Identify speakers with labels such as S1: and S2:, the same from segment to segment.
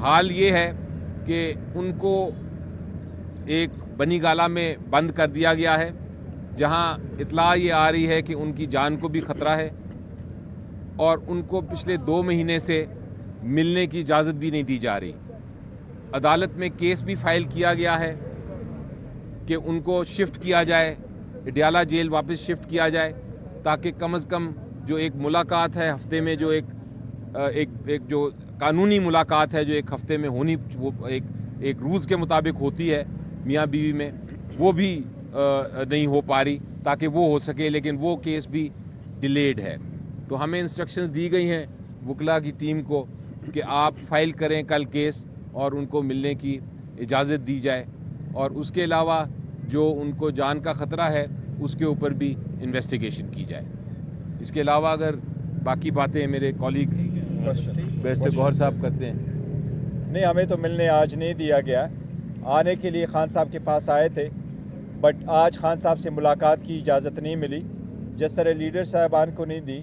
S1: حال یہ ہے کہ ان کو ایک بنی گالہ میں بند کر دیا گیا ہے، جہاں اطلاع یہ آ رہی ہے کہ ان کی جان کو بھی خطرہ ہے، اور ان کو پچھلے 2 مہینے سے ملنے کی اجازت بھی نہیں دی جا رہی۔ عدالت میں کیس بھی فائل کیا گیا ہے کہ ان کو شفٹ کیا جائے، اڈیالہ جیل واپس شفٹ کیا جائے، تاکہ کم از کم جو ایک ملاقات ہے ہفتے میں، جو ایک جو قانونی ملاقات ہے جو ایک ہفتے میں ہونی، وہ ایک رولز کے مطابق ہوتی ہے میاں بیوی میں، وہ بھی نہیں ہو پا رہی تاکہ وہ ہو سکے، لیکن وہ کیس بھی ڈیلیڈ ہے۔ تو ہمیں انسٹرکشنز دی گئی ہیں وکلا کی ٹیم کو کہ آپ فائل کریں کل کیس اور ان کو ملنے کی اجازت دی جائے، اور اس کے علاوہ جو ان کو جان کا خطرہ ہے اس کے اوپر بھی انویسٹیگیشن کی جائے۔ اس کے علاوہ اگر باقی باتیں میرے کولیگ بیرسٹر گوہر صاحب کرتے ہیں۔
S2: نہیں، ہمیں تو ملنے آج نہیں دیا گیا، آنے کے لیے خان صاحب کے پاس آئے تھے، بٹ آج خان صاحب سے ملاقات کی اجازت نہیں ملی، جس طرح لیڈر صاحبان کو نہیں دی،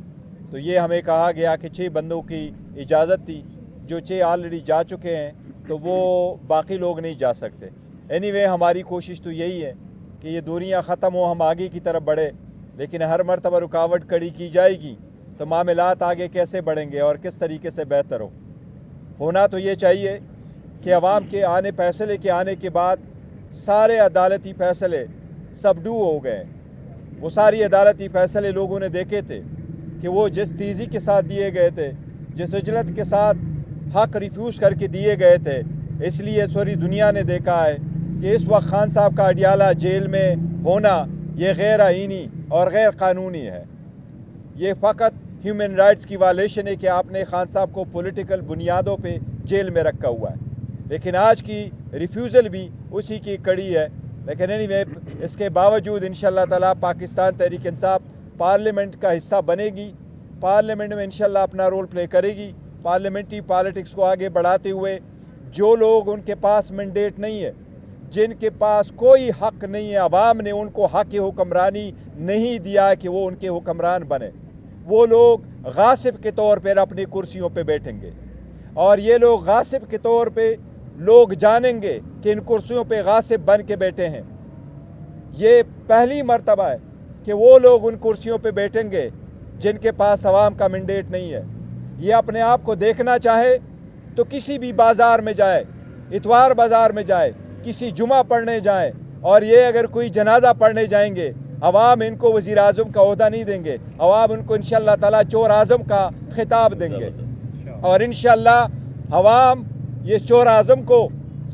S2: تو یہ ہمیں کہا گیا کہ 6 بندوں کی اجازت تھی، جو 6 آلریڈی جا چکے ہیں، تو وہ باقی لوگ نہیں جا سکتے۔ اینی وے ہماری کوشش تو یہی ہے کہ یہ دوریاں ختم ہو، ہم آگے کی طرف بڑھے، لیکن ہر مرتبہ رکاوٹ کھڑی کی جائے گی تو معاملات آگے کیسے بڑھیں گے اور کس طریقے سے بہتر ہونا تو یہ چاہیے کہ عوام کے فیصلے کے آنے کے بعد سارے عدالتی فیصلے سبڈو ہو گئے۔ وہ ساری عدالتی فیصلے لوگوں نے دیکھے تھے کہ وہ جس تیزی کے ساتھ دیے گئے تھے، جس عجلت کے ساتھ حق ریفیوز کر کے دیے گئے تھے، اس لیے ساری دنیا نے دیکھا ہے کہ اس وقت خان صاحب کا اڈیالہ جیل میں ہونا یہ غیر آئینی اور غیر قانونی ہے۔ یہ فقط ہیومن رائٹس کی وائلیشن ہے کہ آپ نے خان صاحب کو پولیٹیکل بنیادوں پہ جیل میں رکھا ہوا ہے، لیکن آج کی ریفیوزل بھی اسی کی کڑی ہے۔ لیکن اینی وے اس کے باوجود انشاءاللہ تعالیٰ پاکستان تحریک انصاف پارلیمنٹ کا حصہ بنے گی، پارلیمنٹ میں انشاءاللہ اپنا رول پلے کرے گی، پارلیمنٹری پالیٹکس کو آگے بڑھاتے ہوئے جو لوگ ان کے پاس مینڈیٹ نہیں ہے، جن کے پاس کوئی حق نہیں ہے، عوام نے ان کو حق حکمرانی نہیں دیا کہ وہ ان کے حکمران بنے، وہ لوگ غاصب کے طور پر اپنی کرسیوں پہ بیٹھیں گے، اور یہ لوگ غاصب کے طور پہ لوگ جانیں گے کہ ان کرسیوں پہ غاصب بن کے بیٹھے ہیں۔ یہ پہلی مرتبہ ہے کہ وہ لوگ ان کرسیوں پہ بیٹھیں گے جن کے پاس عوام کا مینڈیٹ نہیں ہے۔ یہ اپنے آپ کو دیکھنا چاہے تو کسی بھی بازار میں جائے، اتوار بازار میں جائے، کسی جمعہ پڑھنے جائیں، اور یہ اگر کوئی جنازہ پڑھنے جائیں گے، عوام ان کو وزیر اعظم کا عہدہ نہیں دیں گے، عوام ان کو انشاءاللہ تعالیٰ چور اعظم کا خطاب دیں گے، اور انشاءاللہ عوام یہ چور اعظم کو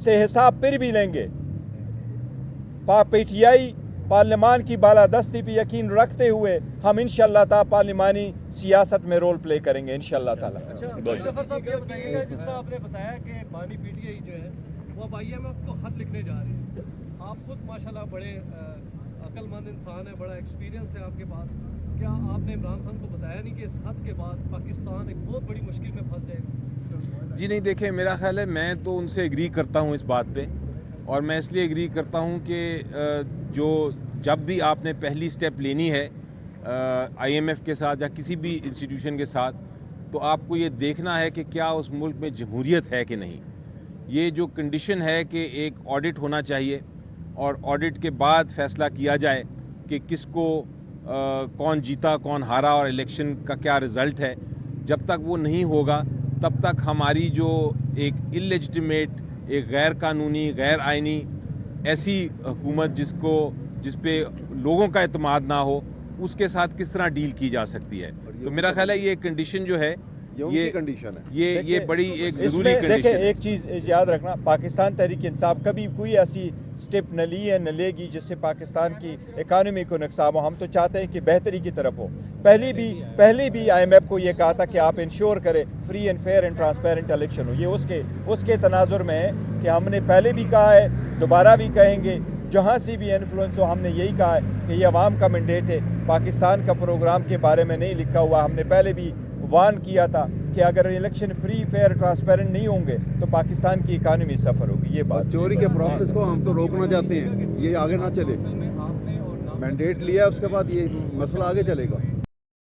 S2: سے حساب پھر بھی لیں گے۔ پی ٹی آئی پارلیمان کی بالادستی پہ یقین رکھتے ہوئے ہم انشاءاللہ تعالیٰ پارلیمانی سیاست میں رول پلے کریں گے انشاءاللہ تعالیٰ۔
S3: ظفر صاحب یہ بتائیے گا، جس طرح آپ نے بتایا کہ بانی پی ٹی آئی جو ہے وہ اب IMF کو خط لکھنے جا رہی ہے، آپ خود ماشاءاللہ بڑے عقل مند انسان ہیں، بڑا ایکسپیرینس ہے آپ کے پاس، کیا آپ نے عمران خان کو بتایا نہیں کہ اس خط کے بعد پاکستان ایک بہت بڑی مشکل میں پھنس جائے گا؟
S1: جی نہیں، دیکھیں میرا خیال ہے میں تو ان سے ایگری کرتا ہوں اس بات پہ، اور میں اس لیے ایگری کرتا ہوں کہ جب بھی آپ نے پہلی سٹیپ لینی ہے IMF کے ساتھ یا کسی بھی انسٹیٹیوشن کے ساتھ، تو آپ کو یہ دیکھنا ہے کہ کیا اس ملک میں جمہوریت ہے کہ نہیں۔ یہ جو کنڈیشن ہے کہ ایک آڈٹ ہونا چاہیے، اور آڈٹ کے بعد فیصلہ کیا جائے کہ کس کو کون جیتا کون ہارا اور الیکشن کا کیا رزلٹ ہے، جب تک وہ نہیں ہوگا تب تک ہماری جو ایک اللیجٹمیٹ، ایک غیر قانونی، غیر آئینی ایسی حکومت جس پہ لوگوں کا اعتماد نہ ہو، اس کے ساتھ کس طرح ڈیل کی جا سکتی ہے۔ تو میرا خیال ہے یہ کنڈیشن جو ہے یہ بڑی ایک ضروری کنڈیشن ہے۔
S2: دیکھیں ایک چیز یاد رکھنا، پاکستان تحریک انصاف کبھی کوئی ایسی سٹیپ نہ لی ہے نہ لے گی جس سے پاکستان کی اکانومی کو نقصان ہو۔ ہم تو چاہتے ہیں کہ بہتری کی طرف ہو۔ پہلی بھی IMF کو یہ کہا تھا کہ آپ انشور کریں free and fair and transparent election ہو۔ یہ اس کے تناظر میں ہے کہ ہم نے پہلے بھی کہا ہے، دوبارہ بھی کہیں گے، جہاں سے بھی انفلوئنس ہو ہم نے یہی کہا ہے کہ یہ عوام کا مینڈیٹ ہے، پاکستان کا پروگرام کے بارے میں نہیں لکھا ہوا۔ ہم نے پہلے بھی وارن کیا تھا کہ اگر الیکشن فری فیئر ٹرانسپیرنٹ نہیں ہوں گے تو پاکستان کی اکانومی سفر ہوگی۔ یہ بات
S4: چوری کے پروسیس کو ہم تو روکنا چاہتے ہیں، یہ آگے نہ چلے۔ مینڈیٹ لیا اس کے بعد یہ مسئلہ آگے چلے گا۔